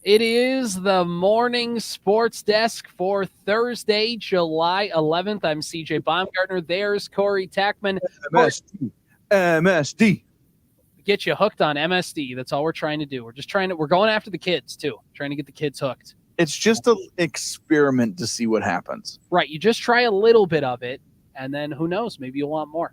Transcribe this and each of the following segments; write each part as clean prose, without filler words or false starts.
It is the morning sports desk for Thursday, July 11th. I'm CJ Baumgartner. There's Corey Tackman. MSD. Get you hooked on MSD. That's all we're trying to do. We're going after the kids too, trying to get the kids hooked. It's just an experiment to see what happens. Right. You just try a little bit of it, and then who knows? Maybe you'll want more.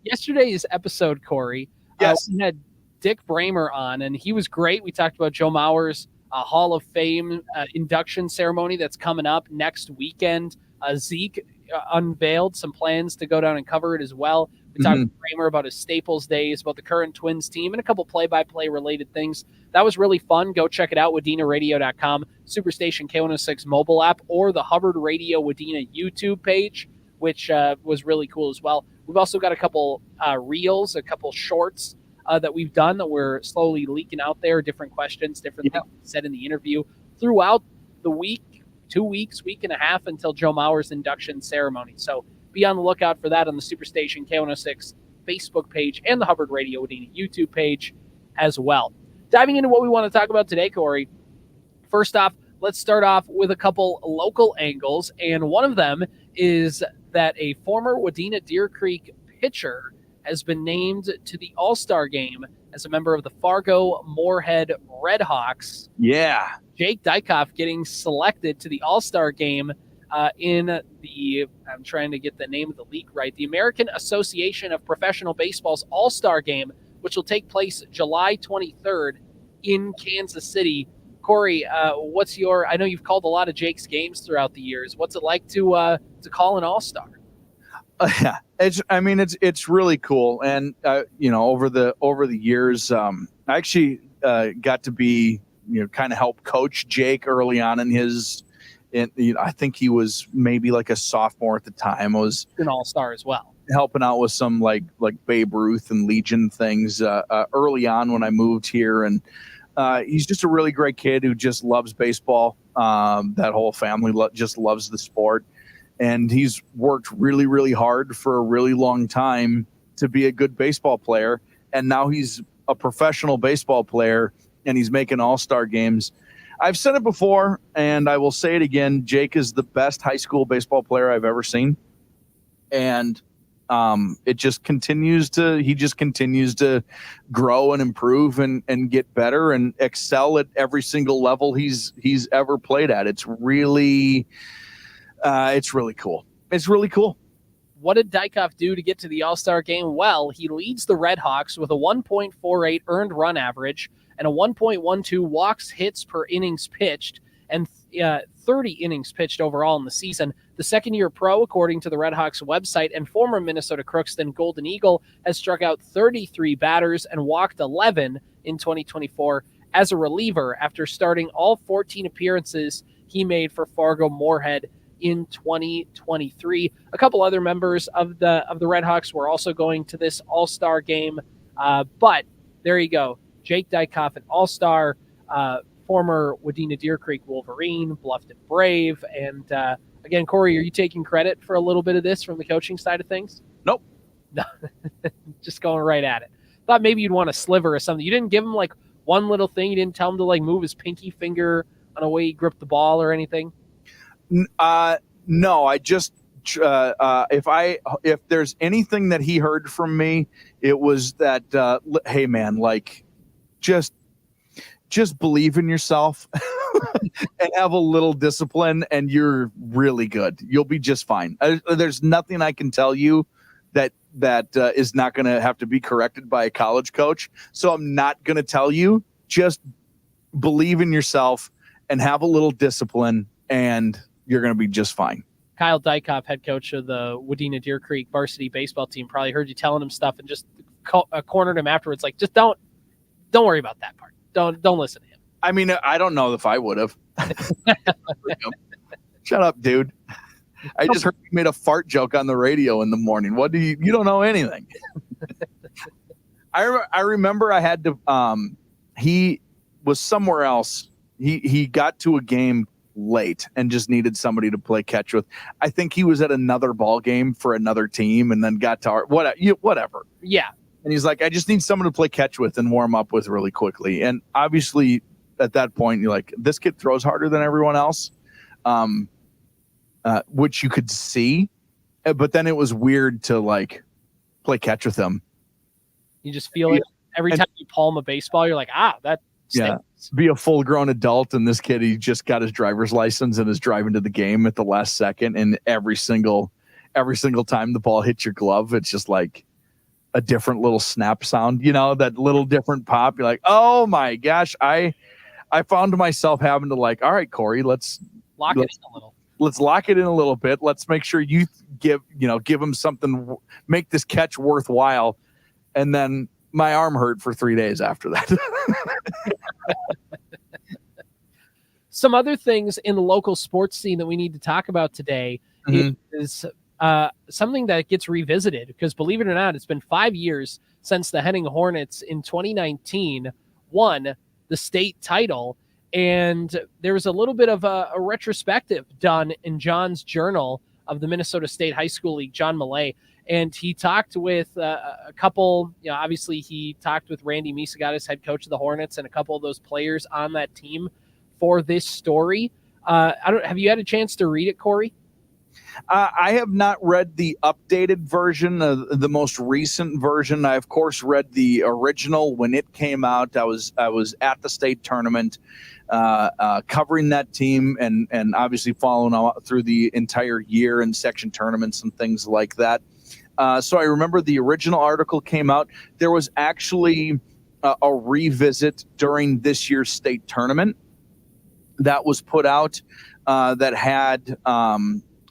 Yesterday's episode, Corey, yes. We had Dick Bramer on, and he was great. We talked about Joe Mauer's Hall of Fame induction ceremony that's coming up next weekend. Zeke unveiled some plans to go down and cover it as well. We talked to Bramer about his Staples days, about the current Twins team, and a couple play-by-play related things. That was really fun. Go check it out, WDenaRadio.com, Superstation K106 mobile app, or the Hubbard Radio-Wadena YouTube page, which was really cool as well. We've also got a couple reels, a couple shorts that we've done that we're slowly leaking out there, different questions, different things said in the interview throughout the week, 2 weeks, week and a half until Joe Mauer's induction ceremony. So be on the lookout for that on the Superstation K106 Facebook page and the Hubbard Radio Wadena YouTube page as well. Diving into what we want to talk about today, Corey. First off, let's start off with a couple local angles, and one of them is that a former Wadena Deer Creek pitcher has been named to the All-Star game as a member of the Fargo-Moorhead Redhawks. Yeah. Jake Dykhoff getting selected to the All-Star game in the, I'm trying to get the name of the league right, the American Association of Professional Baseball's All-Star game, which will take place July 23rd in Kansas City. Corey, what's your, I know you've called a lot of Jake's games throughout the years. What's it like to call an All-Star? Yeah, it's really cool, and over the years, I actually got to be kind of help coach Jake early on in his. I think he was maybe like a sophomore at the time. I was an All-Star as well, helping out with some like Babe Ruth and Legion things early on when I moved here, and he's just a really great kid who just loves baseball. That whole family just loves the sport. And he's worked really, really hard for a really long time to be a good baseball player. And now he's a professional baseball player, and he's making all-star games. I've said it before, and I will say it again. Jake is the best high school baseball player I've ever seen. And he just continues to grow and improve and get better and excel at every single level he's ever played at. It's really cool. It's really cool. What did Dykhoff do to get to the All-Star game? Well, he leads the Redhawks with a 1.48 earned run average and a 1.12 walks hits per innings pitched and 30 innings pitched overall in the season. The second-year pro, according to the Redhawks website, and former Minnesota Crookston Golden Eagle, has struck out 33 batters and walked 11 in 2024 as a reliever after starting all 14 appearances he made for Fargo-Moorhead in 2023. A couple other members of the Redhawks were also going to this All-Star game, but there you go. Jake Dykhoff, an All-Star, former Wadena Deer Creek Wolverine, Bluffton Brave, and again, Corey, are you taking credit for a little bit of this from the coaching side of things? Nope. No, just going right at it. Thought maybe you'd want a sliver or something. You didn't give him like one little thing. You didn't tell him to like move his pinky finger on a way he gripped the ball or anything. No, I just if there's anything that he heard from me, it was that hey man, like just believe in yourself and have a little discipline, and you're really good. You'll be just fine. There's nothing I can tell you that is not going to have to be corrected by a college coach. So I'm not going to tell you. Just believe in yourself and have a little discipline, and you're going to be just fine. Kyle Dykhoff, head coach of the Wadena Deer Creek varsity baseball team, probably heard you telling him stuff and just cornered him afterwards. Like, just don't worry about that part. Don't listen to him. I mean, I don't know if I would have. Shut up, dude. I just heard you made a fart joke on the radio in the morning. What do you don't know anything. I remember I had to, he was somewhere else. He got to a game late and just needed somebody to play catch with. I think he was at another ball game for another team and then got to whatever. Yeah. And he's like, I just need someone to play catch with and warm up with really quickly. And obviously at that point, you're like, this kid throws harder than everyone else, which you could see. But then it was weird to like play catch with him. You just feel it every time you palm a baseball. You're like, that stinks. Be a full grown adult. And this kid, he just got his driver's license and is driving to the game at the last second. And every single time the ball hits your glove, it's just like a different little snap sound, that little different pop. You're like, oh my gosh. I found myself having to like, all right, Corey, let's lock it in a little. Let's lock it in a little bit. Let's make sure you give him something, make this catch worthwhile. And then my arm hurt for 3 days after that. Some other things in the local sports scene that we need to talk about today is something that gets revisited, because believe it or not, it's been 5 years since the Henning Hornets in 2019 won the state title. And there was a little bit of a retrospective done in John's journal of the Minnesota State High School League, John Millea. And he talked with a couple, obviously he talked with Randy Misagatis, head coach of the Hornets, and a couple of those players on that team for this story. Have you had a chance to read it, Corey? I have not read the updated version, the most recent version. I, of course, read the original when it came out. I was at the state tournament covering that team and obviously following out through the entire year in section tournaments and things like that. So I remember the original article came out. There was actually a revisit during this year's state tournament that was put out that had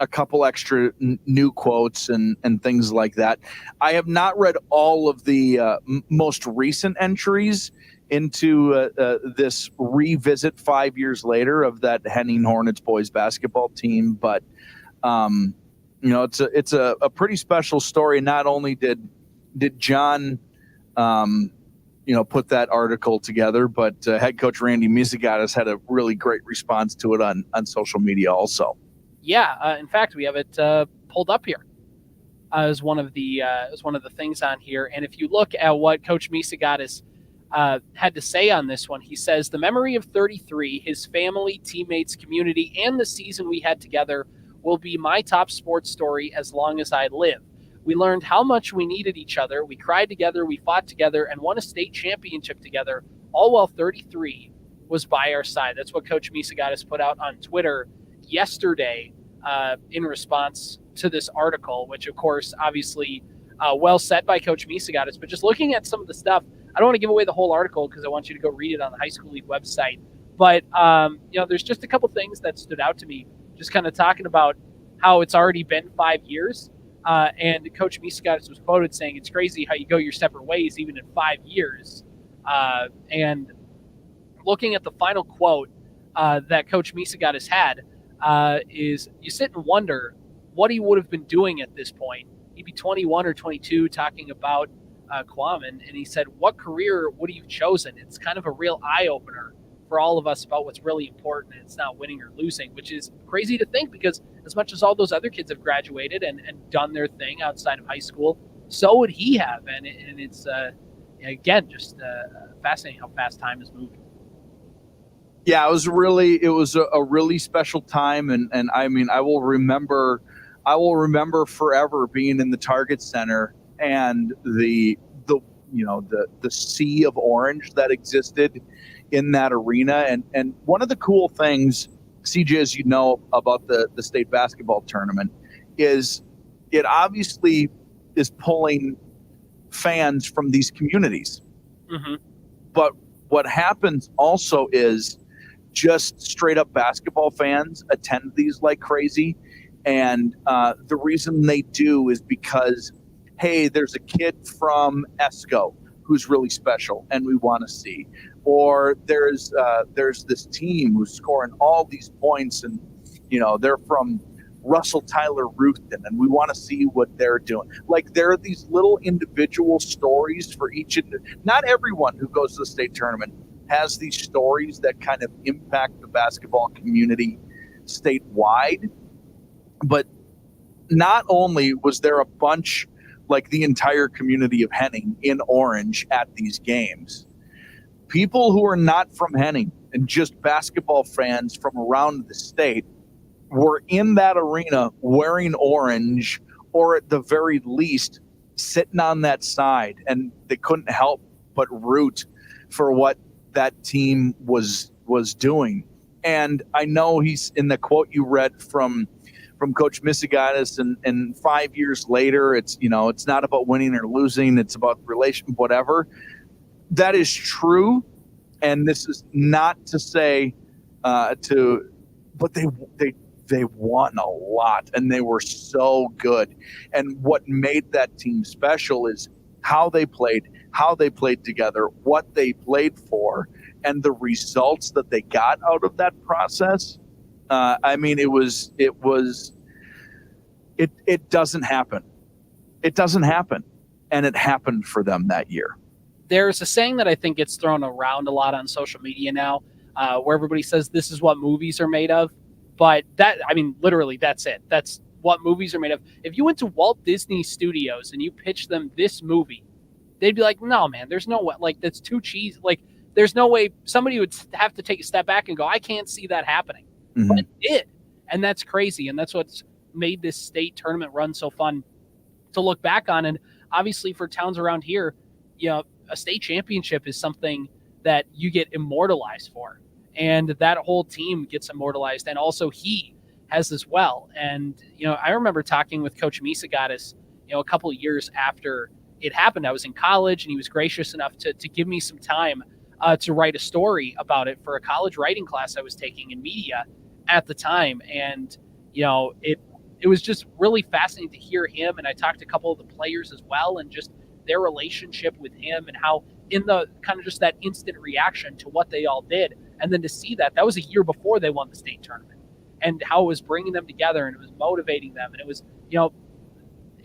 a couple extra new quotes and things like that. I have not read all of the most recent entries into this revisit 5 years later of that Henning Hornets boys basketball team, but it's a pretty special story. Not only did John put that article together, but head coach Randy Misagatis had a really great response to it on social media also. Yeah, in fact, we have it pulled up here as one of the things on here. And if you look at what Coach Misagatis had to say on this one, he says, "The memory of 33, his family, teammates, community, and the season we had together will be my top sports story as long as I live. We learned how much we needed each other. We cried together, we fought together, and won a state championship together, all while 33 was by our side." That's what Coach Misagatis put out on Twitter yesterday in response to this article, which, of course, obviously well said by Coach Misagatis. But just looking at some of the stuff, I don't want to give away the whole article because I want you to go read it on the High School League website. But, there's just a couple things that stood out to me, just kind of talking about how it's already been 5 years. And Coach Misagatis was quoted saying, "It's crazy how you go your separate ways even in 5 years." And looking at the final quote that Coach Misagatis had, is you sit and wonder what he would have been doing at this point. He'd be 21 or 22 talking about Kwame, and he said, "What career would he have chosen?" It's kind of a real eye-opener for all of us about what's really important. It's not winning or losing, which is crazy to think, because as much as all those other kids have graduated and done their thing outside of high school, so would he have. And it's, again, just fascinating how fast time has moved. Yeah, it was a really special time, and I mean, I will remember forever being in the Target Center and the sea of orange that existed in that arena. And one of the cool things, CJ, as you know, about the state basketball tournament is it obviously is pulling fans from these communities. Mm-hmm. But what happens also is just straight up basketball fans attend these like crazy. And the reason they do is because, hey, there's a kid from ESCO who's really special and we want to see. Or there's this team who's scoring all these points and, they're from Russell Tyler Ruthven and we want to see what they're doing. Like, there are these little individual stories for each. Not everyone who goes to the state tournament has these stories that kind of impact the basketball community statewide. But not only was there a bunch like the entire community of Henning in orange at these games. People who are not from Henning and just basketball fans from around the state were in that arena wearing orange, or at the very least sitting on that side, and they couldn't help but root for what that team was doing. And I know he's in the quote you read from Coach Missigatis, and 5 years later, it's not about winning or losing, it's about relation, whatever. That is true, and this is not to say but they won a lot, and they were so good. And what made that team special is how they played together, what they played for, and the results that they got out of that process. It doesn't happen. It doesn't happen. And it happened for them that year. There's a saying that I think gets thrown around a lot on social media now, where everybody says this is what movies are made of. But literally, that's it. That's what movies are made of. If you went to Walt Disney Studios and you pitched them this movie, they'd be like, no, man, there's no way. Like, that's too cheesy. Like, there's no way. Somebody would have to take a step back and go, I can't see that happening. Mm-hmm. But it did. And that's crazy. And that's what's made this state tournament run so fun to look back on. And obviously for towns around here, a state championship is something that you get immortalized for. And that whole team gets immortalized. And also he has as well. And, I remember talking with Coach Missigatis, a couple of years after it happened. I was in college, and he was gracious enough to give me some time to write a story about it for a college writing class I was taking in media at the time. And, it was just really fascinating to hear him. And I talked to a couple of the players as well, and just their relationship with him, and how in the kind of just that instant reaction to what they all did. And then to see that was a year before they won the state tournament, and how it was bringing them together, and it was motivating them. And it was,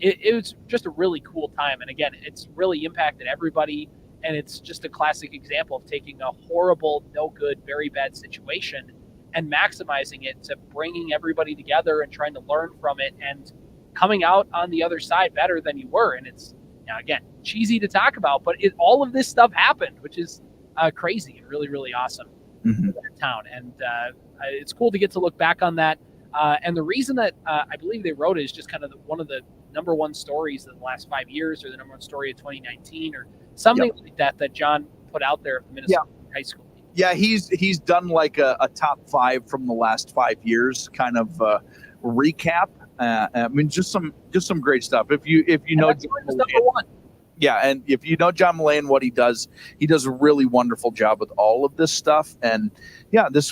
it was just a really cool time. And again, it's really impacted everybody. And it's just a classic example of taking a horrible, no good, very bad situation and maximizing it to bringing everybody together and trying to learn from it and coming out on the other side better than you were. And it's, again, cheesy to talk about, but all of this stuff happened, which is crazy and really, really awesome for that town. And it's cool to get to look back on that. And the reason that I believe they wrote it is just kind of one of the number one stories of the last 5 years, or the number one story of 2019, or something like that John put out there of the Minnesota high school. Yeah, he's done like a top 5 from the last 5 years kind of recap. Just some great stuff. If you know John number one. Yeah, and if you know John Millea and what he does a really wonderful job with all of this stuff. And yeah, this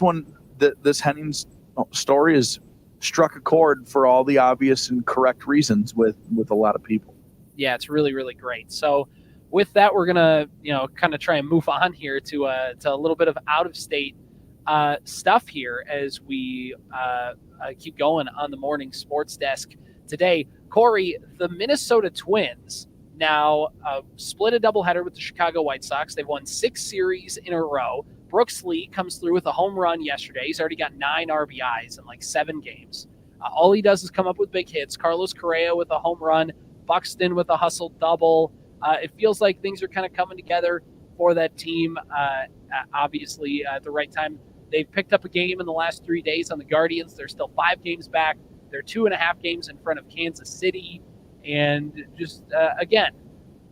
Henning's story has struck a chord for all the obvious and correct reasons with a lot of people. Yeah, it's really, really great. So with that, we're gonna kind of try and move on here to a little bit of out of state stuff here as we keep going on the morning sports desk today. Corey, the Minnesota Twins now split a doubleheader with the Chicago White Sox. They've won 6 series in a row. Brooks Lee comes through with a home run yesterday. He's already got 9 RBIs in like 7 games. All he does is come up with big hits. Carlos Correa with a home run. Buxton with a hustle double. It feels like things are kind of coming together for that team, obviously, at the right time. They've picked up a game in the last 3 days on the Guardians. They're still 5 games back. They're 2.5 games in front of Kansas City. And just, again,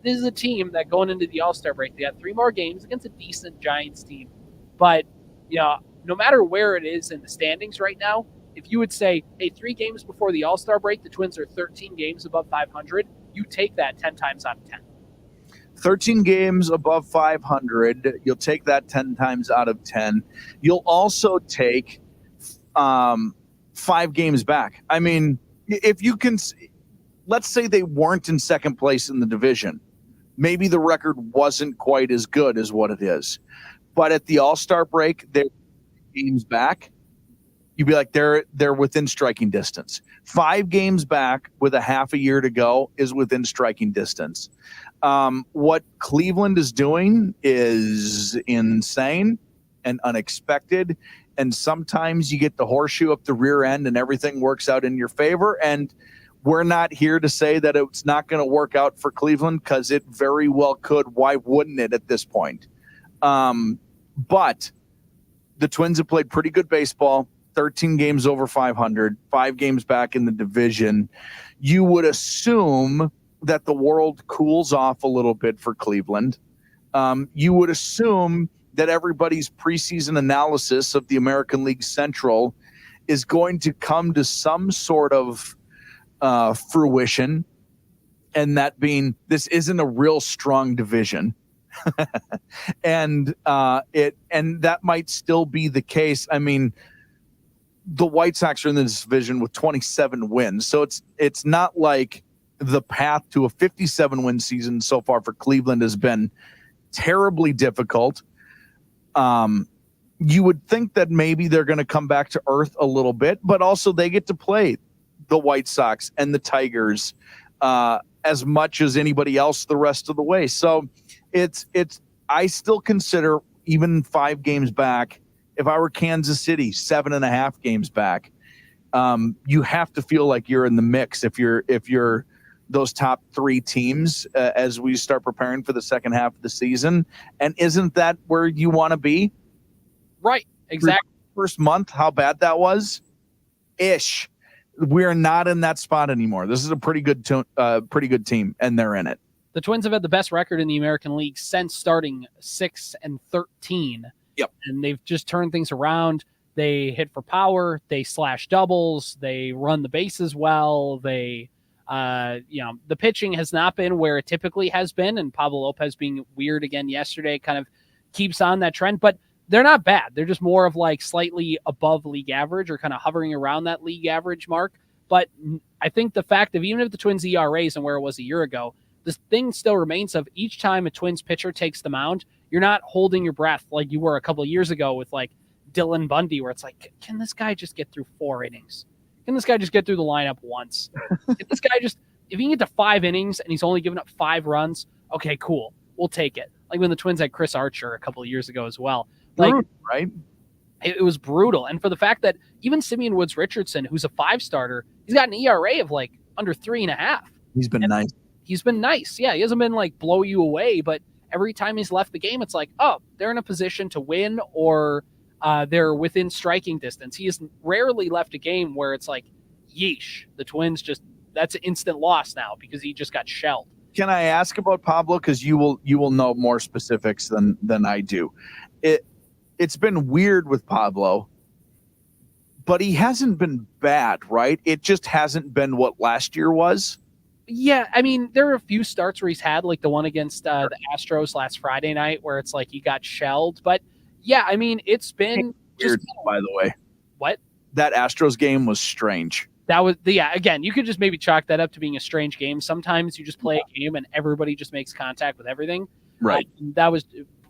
this is a team that going into the All-Star break, they got 3 more games against a decent Giants team. But, no matter where it is in the standings right now, if you would say, hey, 3 games before the All-Star break, the Twins are 13 games above 500, you take that 10 times out of 10. 13 games above 500. You'll take that 10 times out of 10. You'll also take 5 games back. I mean, if you can, let's say they weren't in second place in the division. Maybe the record wasn't quite as good as what it is. But at the All-Star break, they're games back. You'd be like, they're within striking distance. 5 games back with a half a year to go is within striking distance. What Cleveland is doing is insane and unexpected. And sometimes you get the horseshoe up the rear end and everything works out in your favor. And We're not here to say that it's not going to work out for Cleveland, because it very well could. Why wouldn't it at this point? But the Twins have played pretty good baseball, 13 games over 500, 5 games back in the division. You would assume that the world cools off a little bit for Cleveland. You would assume that everybody's preseason analysis of the American League Central is going to come to some sort of fruition, and that being, this isn't a real strong division. and that might still be the case. I mean, the White Sox are in this division with 27 wins, so it's not like the path to a 57 win season so far for Cleveland has been terribly difficult. You would think that maybe they're going to come back to earth a little bit, but also they get to play the White Sox and the Tigers as much as anybody else the rest of the way. So I still consider, even 5 games back, if I were Kansas City, 7.5 games back, you have to feel like you're in the mix if you're those top 3 teams as we start preparing for the second half of the season. And isn't that where you want to be? Right. Exactly. First month, how bad that was? Ish. We're not in that spot anymore. This is a pretty good team, and they're in it. The Twins have had the best record in the American League since starting 6-13. Yep. And they've just turned things around. They hit for power. They slash doubles. They run the bases well. The pitching has not been where it typically has been, and Pablo Lopez being weird again yesterday kind of keeps on that trend. But they're not bad. They're just more of like slightly above league average, or kind of hovering around that league average mark. But I think the fact of, even if the Twins ERA isn't where it was a year ago, this thing still remains of, each time a Twins pitcher takes the mound, you're not holding your breath like you were a couple of years ago with like Dylan Bundy, where it's like, can this guy just get through 4 innings? Can this guy just get through the lineup once? If he can get to 5 innings and he's only given up 5 runs, okay, cool. We'll take it. Like when the Twins had Chris Archer a couple of years ago as well. Like, right? It was brutal. And for the fact that even Simeon Woods Richardson, who's a 5-starter, he's got an ERA of like under 3.5. He's been nice. He's been nice. Yeah, he hasn't been like blow you away, but every time he's left the game, it's like, oh, they're in a position to win, or they're within striking distance. He has rarely left a game where it's like, yeesh, the Twins that's an instant loss now because he just got shelled. Can I ask about Pablo? Because you will know more specifics than I do. It's been weird with Pablo, but he hasn't been bad, right? It just hasn't been what last year was. Yeah, I mean, there are a few starts where he's had, like the one against the Astros last Friday night, where it's like he got shelled. But yeah, I mean, it's been weird, by the way. What? That Astros game was strange. That was again, you could just maybe chalk that up to being a strange game. Sometimes you just play a game and everybody just makes contact with everything. Right. That was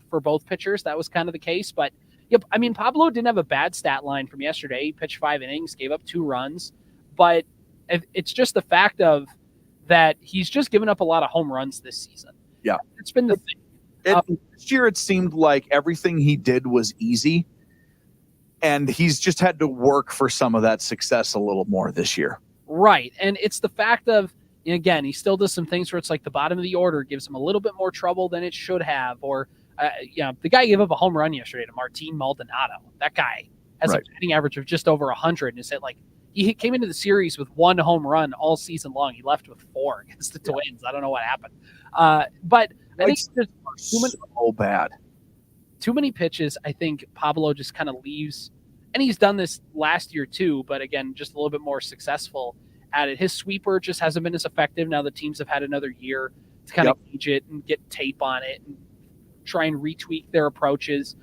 for both pitchers. That was kind of the case. But yep, I mean, Pablo didn't have a bad stat line from yesterday. He pitched 5 innings, gave up 2 runs. But it's just the fact of that he's just given up a lot of home runs this season. Yeah. It's been the thing. This year it seemed like everything he did was easy, and he's just had to work for some of that success a little more this year. Right. And it's the fact of, again, he still does some things where it's like the bottom of the order gives him a little bit more trouble than it should have. Or, the guy gave up a home run yesterday to Martin Maldonado. That guy has a batting average of just over 100. And it's like, he came into the series with 1 home run all season long. He left with 4 against the Twins. I don't know what happened. But I think there's so bad. Too many pitches. I think Pablo just kind of leaves, and he's done this last year too, but again, just a little bit more successful at it. His sweeper just hasn't been as effective now that teams have had another year to kind of gauge it and get tape on it and try and retweak their approaches.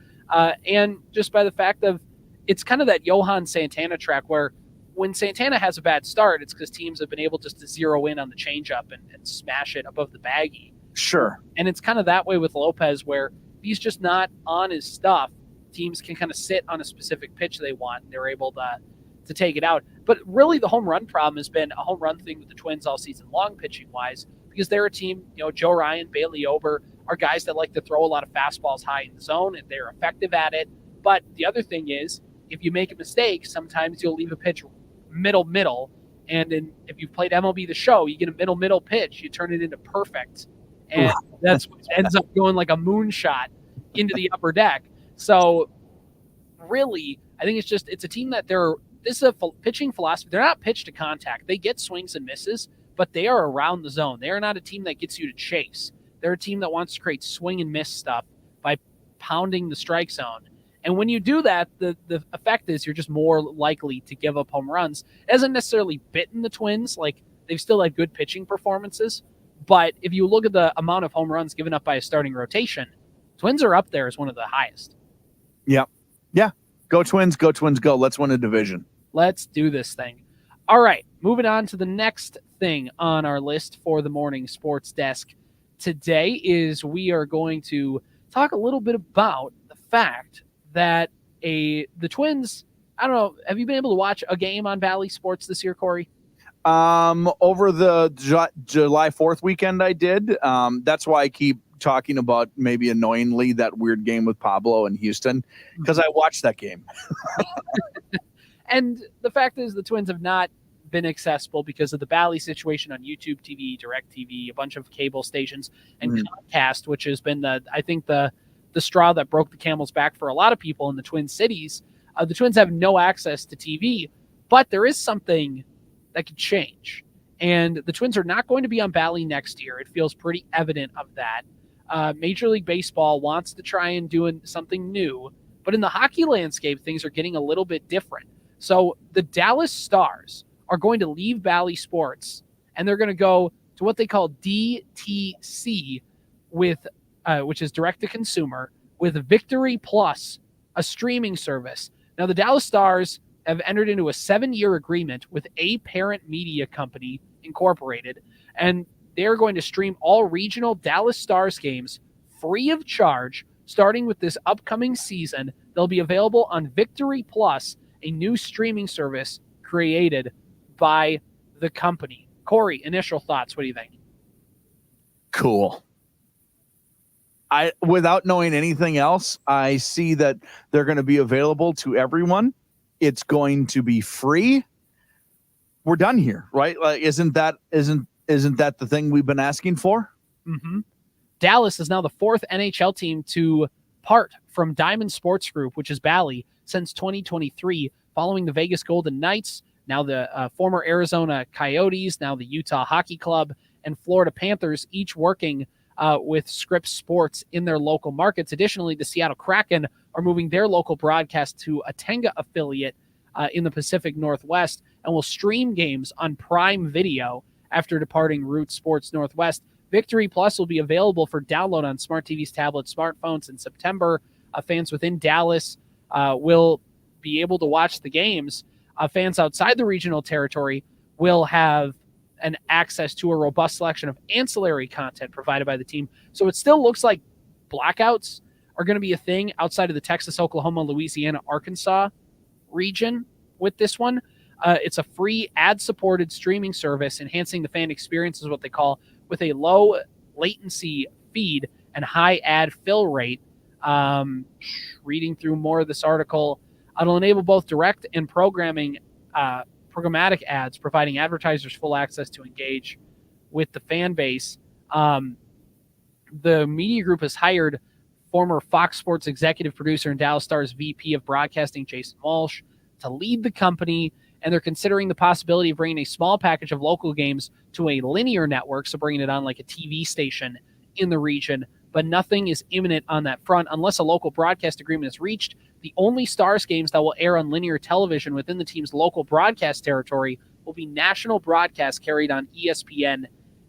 And just by the fact of, it's kind of that Johan Santana track where when Santana has a bad start, it's because teams have been able just to zero in on the changeup and smash it above the baggie. Sure. And it's kind of that way with Lopez, where if he's just not on his stuff, teams can kind of sit on a specific pitch they want, and they're able to take it out. But really the home run problem has been a home run thing with the Twins all season long, pitching-wise, because they're a team, Joe Ryan, Bailey Ober are guys that like to throw a lot of fastballs high in the zone, and they're effective at it. But the other thing is, if you make a mistake, sometimes you'll leave a pitch middle, And if you've played MLB The Show, you get a middle pitch, you turn it into perfect. And that's what ends up going like a moonshot into the upper deck. So really, I think it's a team that this is a pitching philosophy. They're not pitch to contact. They get swings and misses, but they are around the zone. They are not a team that gets you to chase. They're a team that wants to create swing and miss stuff by pounding the strike zone. And when you do that, the effect is you're just more likely to give up home runs. It hasn't necessarily bitten the Twins. Like, they've still had good pitching performances. But if you look at the amount of home runs given up by a starting rotation, Twins are up there as one of the highest. Yeah. Yeah. Go Twins, go Twins, go. Let's win a division. Let's do this thing. All right, moving on to the next thing on our list for the morning sports desk today is we are going to talk a little bit about the fact that the Twins, I don't know, have you been able to watch a game on Valley Sports this year, Corey? Over the July 4th weekend I did. That's why I keep talking about maybe annoyingly that weird game with Pablo in Houston, because I watched that game. And the fact is the Twins have not been accessible because of the Bally situation on YouTube TV, Direct TV, a bunch of cable stations, and Comcast, which has been the straw that broke the camel's back for a lot of people in the Twin Cities. The Twins have no access to TV, but there is something that could change. And the Twins are not going to be on Bally next year. It feels pretty evident of that. Major League Baseball wants to try and do something new, but in the hockey landscape, things are getting a little bit different. So the Dallas Stars are going to leave Bally Sports, and they're going to go to what they call DTC, which is direct to consumer, with Victory Plus, a streaming service. Now, the Dallas Stars have entered into a 7-year agreement with A Parent Media Company Incorporated, and they're going to stream all regional Dallas Stars games free of charge, starting with this upcoming season. They'll be available on Victory Plus, a new streaming service created by the company. Corey, initial thoughts. What do you think? Cool. Without knowing anything else, I see that they're going to be available to everyone. It's going to be free. We're done here, right? Like, isn't that the thing we've been asking for? Mm-hmm. Dallas is now the 4th NHL team to part from Diamond Sports Group, which is Bally, since 2023, following the Vegas Golden Knights, now the former Arizona Coyotes, now the Utah Hockey Club, and Florida Panthers, each working with Scripps Sports in their local markets. Additionally, the Seattle Kraken are moving their local broadcast to a Tenga affiliate in the Pacific Northwest and will stream games on Prime Video after departing Root Sports Northwest. Victory Plus will be available for download on smart TVs, tablets, smartphones in September. Fans within Dallas will be able to watch the games. Fans outside the regional territory will have an access to a robust selection of ancillary content provided by the team. So it still looks like blackouts are going to be a thing outside of the Texas, Oklahoma, Louisiana, Arkansas region with this one. It's a free ad-supported streaming service, enhancing the fan experience is what they call, with a low latency feed and high ad fill rate. Reading through more of this article, it'll enable both direct and programmatic ads, providing advertisers full access to engage with the fan base. The media group has hired former Fox Sports executive producer and Dallas Stars VP of broadcasting, Jason Walsh, to lead the company, and they're considering the possibility of bringing a small package of local games to a linear network, so bringing it on like a TV station in the region, but nothing is imminent on that front unless a local broadcast agreement is reached. The only Stars games that will air on linear television within the team's local broadcast territory will be national broadcasts carried on ESPN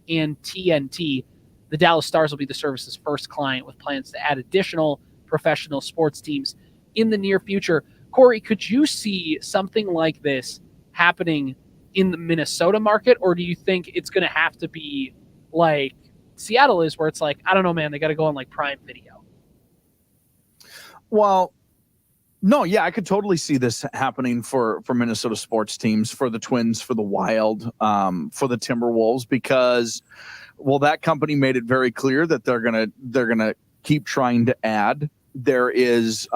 and TNT. The Dallas Stars will be the service's first client, with plans to add additional professional sports teams in the near future. Corey, could you see something like this happening in the Minnesota market, or do you think it's going to have to be like Seattle is, where it's like, I don't know, man, they got to go on like Prime Video? Well, no, yeah, I could totally see this happening for Minnesota sports teams, for the Twins, for the Wild, for the Timberwolves, because, well, that company made it very clear that they're gonna keep trying to add. There is,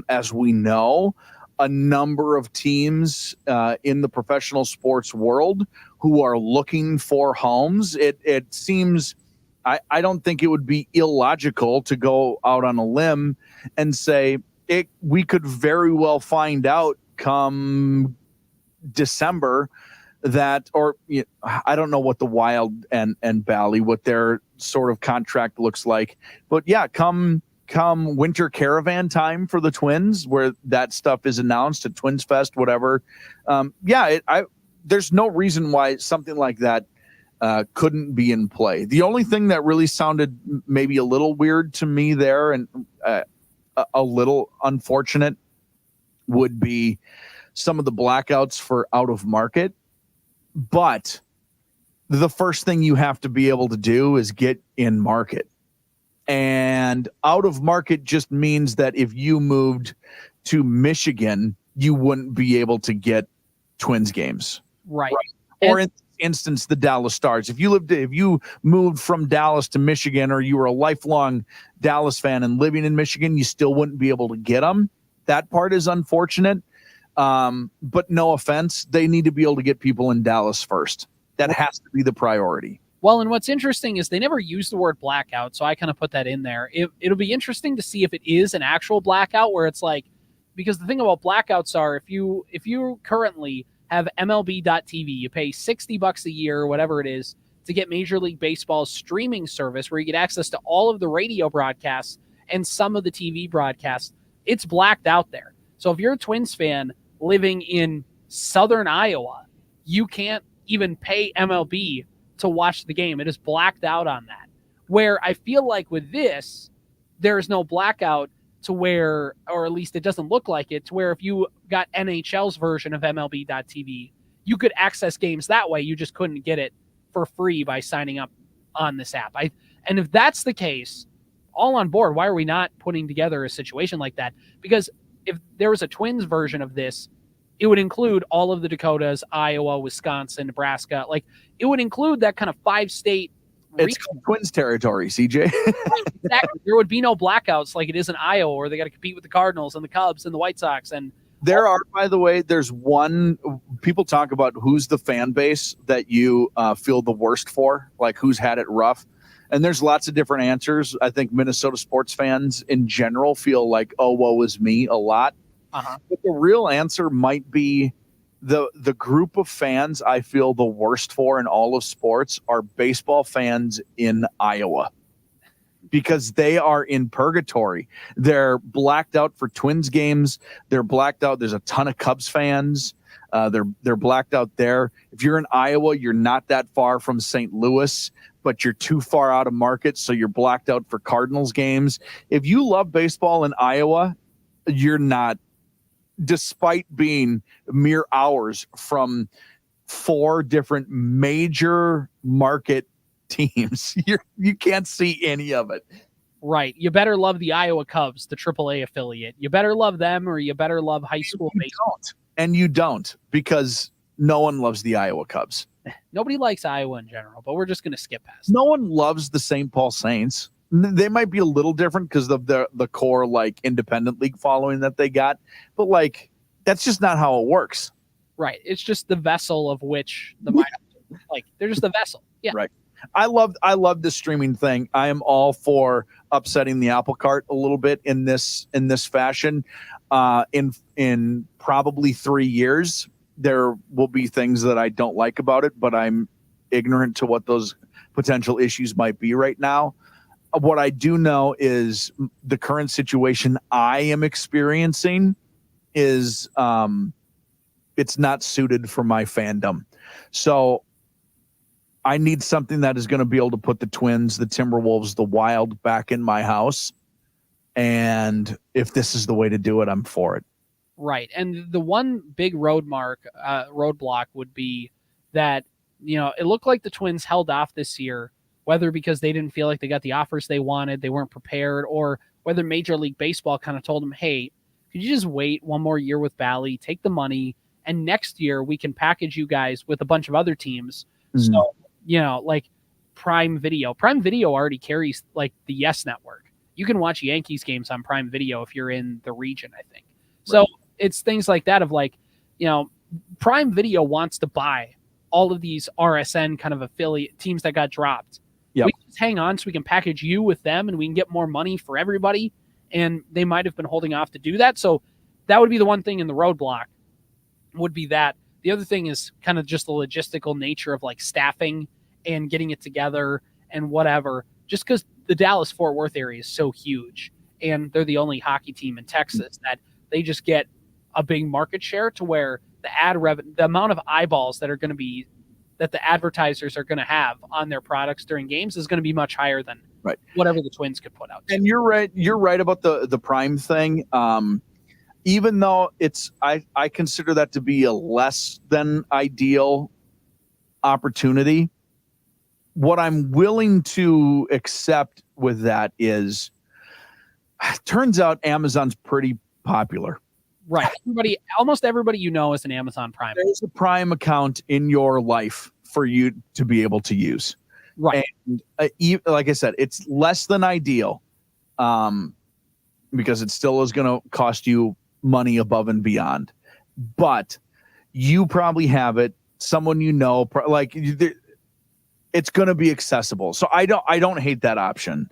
as we know, a number of teams in the professional sports world who are looking for homes. It seems, I don't think it would be illogical to go out on a limb and say we could very well find out come December that, or I don't know what the Wild and Bally, what their sort of contract looks like, but yeah, come winter caravan time for the Twins, where that stuff is announced at Twins Fest, whatever. There's no reason why something like that couldn't be in play. The only thing that really sounded maybe a little weird to me there, and a little unfortunate, would be some of the blackouts for out of market. But the first thing you have to be able to do is get in market. And out of market just means that if you moved to Michigan, you wouldn't be able to get Twins games. Right. Or in this instance, the Dallas Stars. If you moved from Dallas to Michigan, or you were a lifelong Dallas fan and living in Michigan, you still wouldn't be able to get them. That part is unfortunate. But no offense, they need to be able to get people in Dallas first. That has to be the priority. Well, and what's interesting is they never use the word blackout, so I kind of put that in there. It'll be interesting to see if it is an actual blackout, where it's like, because the thing about blackouts are, if you currently have MLB.TV, you pay $60 a year or whatever it is to get Major League Baseball's streaming service, where you get access to all of the radio broadcasts and some of the TV broadcasts. It's blacked out there. So if you're a Twins fan living in southern Iowa, you can't even pay MLB to watch the game. It is blacked out on that. Where I feel like with this, there is no blackout to where, or at least it doesn't look like it, to where if you got NHL's version of MLB.TV, you could access games that way. You just couldn't get it for free by signing up on this app. And if that's the case, all on board. Why are we not putting together a situation like that? Because if there was a Twins version of this, it would include all of the Dakotas, Iowa, Wisconsin, Nebraska. Like, it would include that kind of 5-state region. It's Twins territory, CJ. Right, exactly. There would be no blackouts like it is in Iowa, where they got to compete with the Cardinals and the Cubs and the White Sox. And there are, by the way, there's one, people talk about who's the fan base that you feel the worst for, like who's had it rough. And there's lots of different answers. I think Minnesota sports fans in general feel like, oh, woe is me a lot. But the real answer might be the group of fans I feel the worst for in all of sports are baseball fans in Iowa, because they are in purgatory. They're blacked out for Twins games. They're blacked out. There's a ton of Cubs fans. They're blacked out there. If you're in Iowa, you're not that far from St. Louis, but you're too far out of market, so you're blacked out for Cardinals games. If you love baseball in Iowa, you're not, despite being mere hours from 4 different major market teams, you can't see any of it. Right. You better love the Iowa Cubs, the AAA affiliate. You better love them, or you better love high school baseball. And you don't, because no one loves the Iowa Cubs. Nobody likes Iowa in general, but we're just going to skip past No one loves the St. Paul Saints. They might be a little different because of the core, like, independent league following that they got, but like, that's just not how it works. Right. It's just the vessel of which the minor, like, they're just the vessel. Yeah. Right. I love this streaming thing. I am all for upsetting the apple cart a little bit in this fashion. In probably 3 years, there will be things that I don't like about it, but I'm ignorant to what those potential issues might be right now. What I do know is the current situation I am experiencing is it's not suited for my fandom. So I need something that is going to be able to put the Twins, the Timberwolves, the Wild back in my house. And if this is the way to do it, I'm for it. Right. And the one big roadblock would be that, it looked like the Twins held off this year, whether because they didn't feel like they got the offers they wanted, they weren't prepared, or whether Major League Baseball kind of told them, hey, could you just wait one more year with Bally, take the money, and next year we can package you guys with a bunch of other teams. Mm-hmm. So, like Prime Video. Prime Video already carries like the Yes Network. You can watch Yankees games on Prime Video if you're in the region, I think. So it's things like that of like, Prime Video wants to buy all of these RSN kind of affiliate teams that got dropped. Yep. We can just hang on so we can package you with them and we can get more money for everybody. And they might have been holding off to do that. So that would be the one thing in the roadblock would be that. The other thing is kind of just the logistical nature of like staffing and getting it together and whatever, just because the Dallas-Fort Worth area is so huge and they're the only hockey team in Texas that they just get a big market share to where the amount of eyeballs that are going to be that the advertisers are going to have on their products during games is going to be much higher than whatever the Twins could put out. And you're right about the Prime thing. Even though I consider that to be a less than ideal opportunity, what I'm willing to accept with that is, turns out Amazon's pretty popular. Right. Almost everybody is an Amazon Prime. There's a Prime account in your life for you to be able to use. Right. And like I said, it's less than ideal because it still is going to cost you money above and beyond. But you probably have it. Someone it's going to be accessible. So I don't hate that option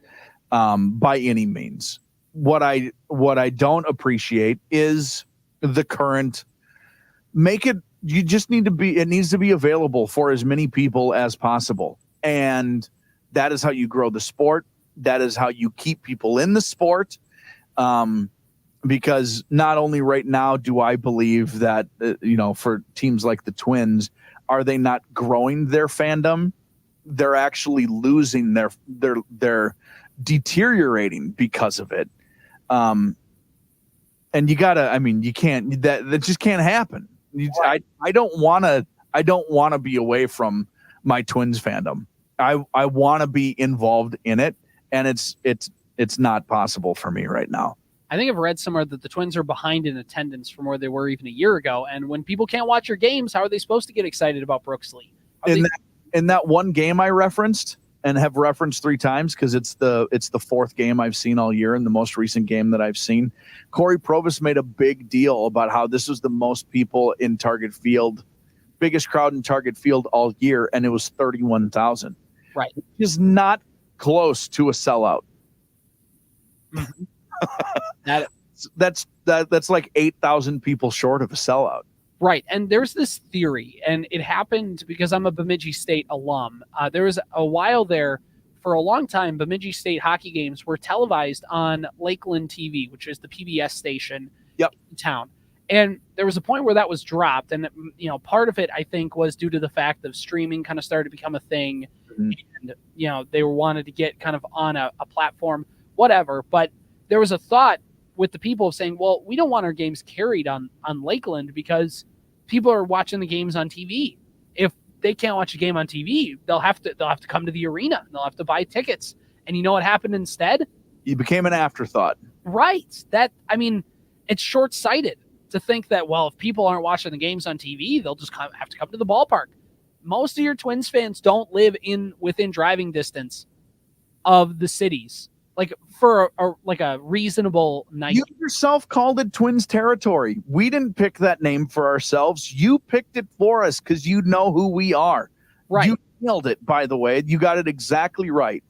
by any means. What I don't appreciate is the current it needs to be available for as many people as possible. And that is how you grow the sport. That is how you keep people in the sport. Because not only right now do I believe that, for teams like the Twins, are they not growing their fandom? They're actually losing they're deteriorating because of it. And you can't, that just can't happen. I don't want to be away from my Twins fandom. I want to be involved in it, and it's not possible for me right now. I think I've read somewhere that the Twins are behind in attendance from where they were even a year ago. And when people can't watch your games, how are they supposed to get excited about Brooks Lee? In that one game I referenced and have referenced 3 times, because it's the 4th game I've seen all year and the most recent game that I've seen, Corey Provis made a big deal about how this was the most people in Target Field, biggest crowd in Target Field all year, and it was 31,000. Right. Which is not close to a sellout. Mm-hmm. That's like 8,000 people short of a sellout. Right. And there's this theory, and it happened because I'm a Bemidji State alum. There was a while there, for a long time, Bemidji State hockey games were televised on Lakeland TV, which is the PBS station in town. And there was a point where that was dropped. And, part of it, I think, was due to the fact that streaming kind of started to become a thing. Mm-hmm. And, they wanted to get kind of on a platform, whatever. But there was a thought with the people saying, well, we don't want our games carried on Lakeland because people are watching the games on TV. If they can't watch a game on TV, they'll have to come to the arena and they'll have to buy tickets. And you know what happened instead? You became an afterthought. Right. It's short-sighted to think that, well, if people aren't watching the games on TV, they'll just have to come to the ballpark. Most of your Twins fans don't live within driving distance of the cities. Like for a reasonable night. You yourself called it Twins territory. We didn't pick that name for ourselves. You picked it for us because you know who we are. Right. You nailed it, by the way. You got it exactly right.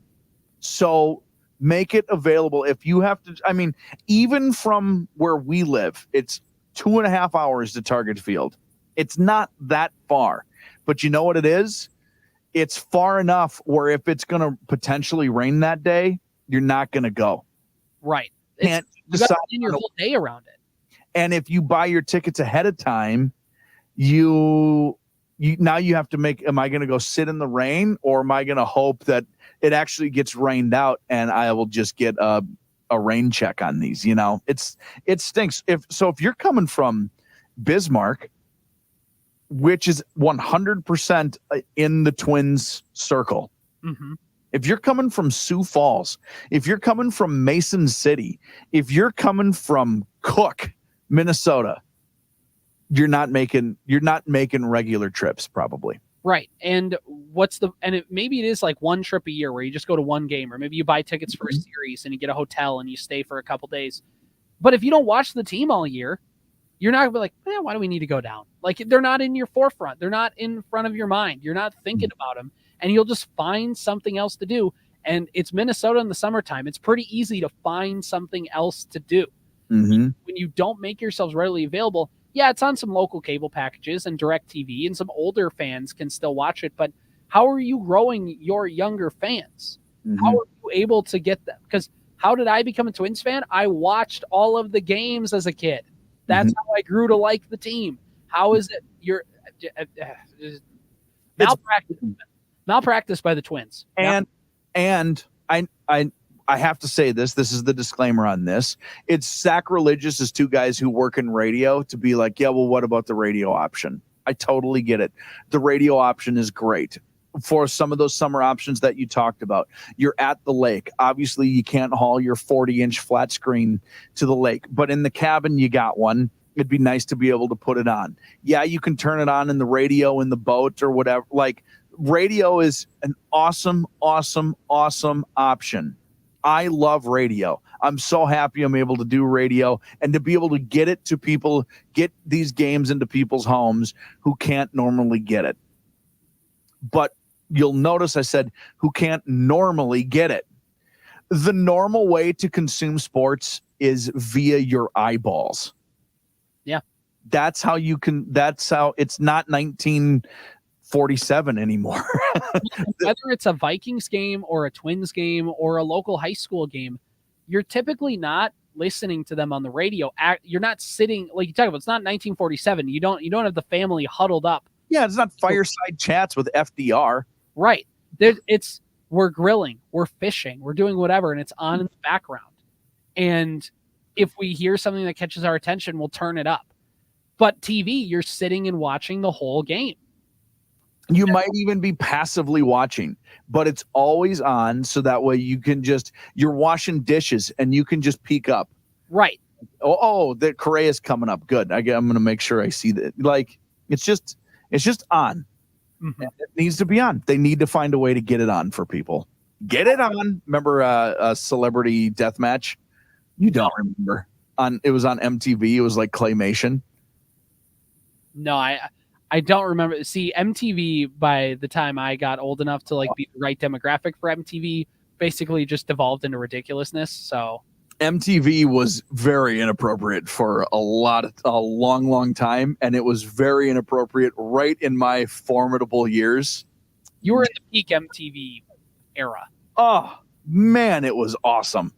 So make it available. If you have to, even from where we live, it's 2.5 hours to Target Field. It's not that far. But you know what it is? It's far enough where if it's going to potentially rain that day, you're not going to go. Right. You got to plan your whole day around it. And if you buy your tickets ahead of time, you have to make, am I going to go sit in the rain, or am I going to hope that it actually gets rained out and I will just get a rain check on these? It stinks. If you're coming from Bismarck, which is 100% in the Twins circle, mm-hmm. If you're coming from Sioux Falls, if you're coming from Mason City, if you're coming from Cook, Minnesota, you're not making regular trips probably. Right. And maybe it is like one trip a year where you just go to one game, or maybe you buy tickets for a series and you get a hotel and you stay for a couple days. But if you don't watch the team all year, you're not gonna be like, why do we need to go down? Like, they're not in your forefront. They're not in front of your mind. You're not thinking about them, and you'll just find something else to do. And it's Minnesota in the summertime. It's pretty easy to find something else to do. Mm-hmm. When you don't make yourselves readily available, yeah, it's on some local cable packages and direct TV, and some older fans can still watch it. But how are you growing your younger fans? Mm-hmm. How are you able to get them? Because how did I become a Twins fan? I watched all of the games as a kid. That's how I grew to like the team. How is it you're malpractice by the Twins? And I have to say this is the disclaimer on this. It's sacrilegious as two guys who work in radio to be like, yeah, well, what about the radio option? I totally get it. The radio option is great for some of those summer options that you talked about. You're at the lake. Obviously, you can't haul your 40-inch flat screen to the lake, but in the cabin, you got one. It'd be nice to be able to put it on. Yeah, you can turn it on in the radio in the boat or whatever. Like, radio is an awesome, awesome, awesome option. I love radio. I'm so happy I'm able to do radio and to be able to get it to people, get these games into people's homes who can't normally get it. But you'll notice I said who can't normally get it. The normal way to consume sports is via your eyeballs. Yeah. That's how it's not 1947 anymore. Whether it's a Vikings game or a Twins game or a local high school game, you're typically not listening to them on the radio. You're not sitting, like you talk about, it's not 1947. You don't have the family huddled up. Yeah, it's not fireside chats with FDR. Right. We're grilling, we're fishing, we're doing whatever, and it's on in the background. And if we hear something that catches our attention, we'll turn it up. But TV, you're sitting and watching the whole game. You might even be passively watching, but it's always on, so that way you're washing dishes and you can just peek up. Right. Oh, the Correa's coming up. Good. I'm going to make sure I see that. Like, it's just on. Mm-hmm. It needs to be on. They need to find a way to get it on for people. Get it on. Remember a Celebrity Deathmatch? You don't remember. It was on MTV. It was like claymation. No, I don't remember. See, MTV, by the time I got old enough to be the right demographic for MTV, basically just devolved into ridiculousness. So MTV was very inappropriate for a long time, and it was very inappropriate right in my formidable years. You were in the peak MTV era. Oh man, it was awesome.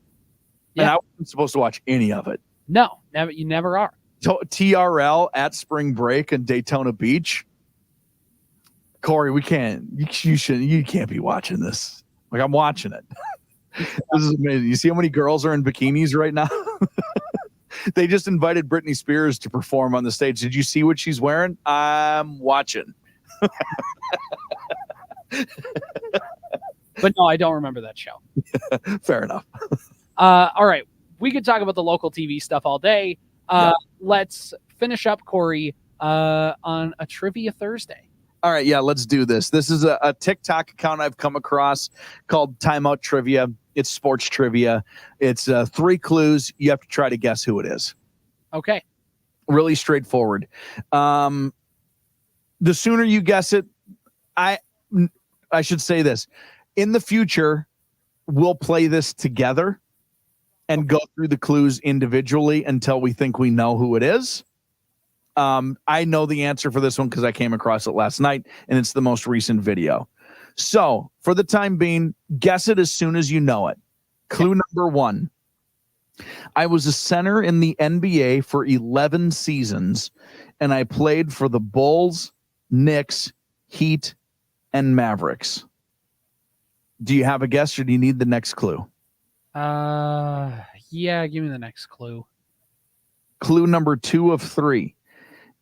Yeah. And I wasn't supposed to watch any of it. No, you never are. TRL at spring break in Daytona Beach. Corey, you can't be watching this. Like, I'm watching it. This is amazing. You see how many girls are in bikinis right now? They just invited Britney Spears to perform on the stage. Did you see what she's wearing? I'm watching. But no, I don't remember that show. Fair enough. All right. We could talk about the local TV stuff all day. Let's finish up, Corey, on a Trivia Thursday. All right. Yeah, let's do this. This is a TikTok account I've come across called Timeout Trivia. It's sports trivia. It's 3 clues. You have to try to guess who it is. Okay. Really straightforward. The sooner you guess it, I should say this. In the future, we'll play this together and go through the clues individually until we think we know who it is. I know the answer for this one because I came across it last night, and it's the most recent video. So, for the time being, guess it as soon as you know it. Clue number 1. I was a center in the NBA for 11 seasons, and I played for the Bulls, Knicks, Heat, and Mavericks. Do you have a guess, or do you need the next clue? Yeah, give me the next clue. Clue number 2 of 3.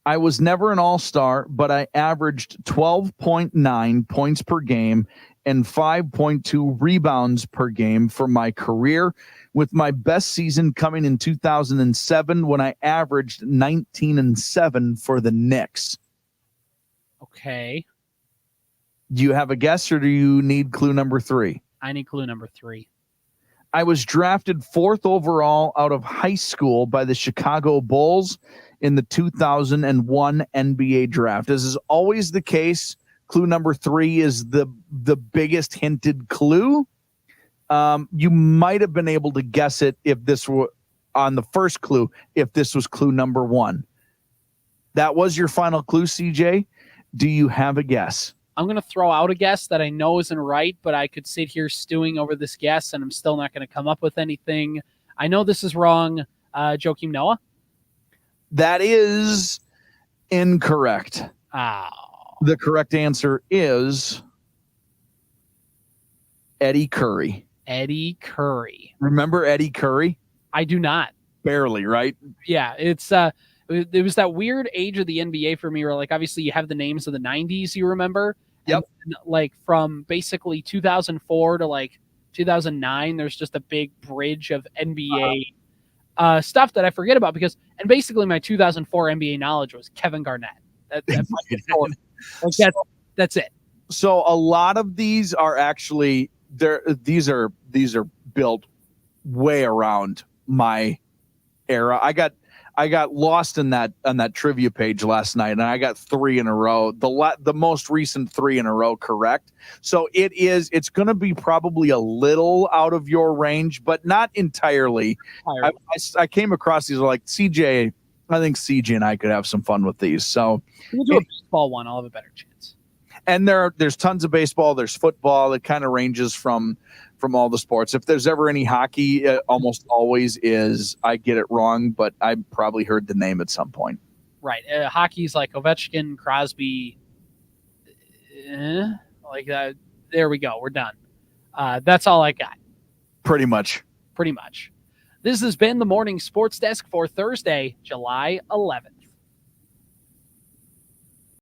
I was never an all-star, but I averaged 12.9 points per game and 5.2 rebounds per game for my career, with my best season coming in 2007 when I averaged 19-7 for the Knicks. Okay. Do you have a guess, or do you need clue number 3? I need clue number 3. I was drafted 4th overall out of high school by the Chicago Bulls in the 2001 NBA draft. As is always the case, clue number 3 is the biggest hinted clue. You might have been able to guess it if this were on the first clue, if this was clue number 1. That was your final clue, CJ. Do you have a guess? I'm going to throw out a guess that I know isn't right, but I could sit here stewing over this guess, and I'm still not going to come up with anything. I know this is wrong. Joakim Noah? That is incorrect. Oh. The correct answer is Eddie Curry. Eddie Curry. Remember Eddie Curry? I do not. Barely, right? Yeah, it was that weird age of the NBA for me where, like, obviously you have the names of the 90s, you remember? Yep. And, like, from basically 2004 to, like, 2009, there's just a big bridge of NBA stuff that I forget about because, and basically my 2004 NBA knowledge was Kevin Garnett. That's it. So a lot of these are actually these are built way around my era. I got lost on that trivia page last night, and I got 3 in a row. The most recent 3 in a row correct. So it's going to be probably a little out of your range, but not entirely. I came across these like CJ. I think CJ and I could have some fun with these. So we'll do a baseball one. I'll have a better chance. And there's tons of baseball. There's football. It kind of ranges from all the sports. If there's ever any hockey, it almost always is. I get it wrong, but I probably heard the name at some point. Right. Hockey's like Ovechkin, Crosby. Like that. There we go. We're done. That's all I got. Pretty much. This has been the Morning Sports Desk for Thursday, July 11th.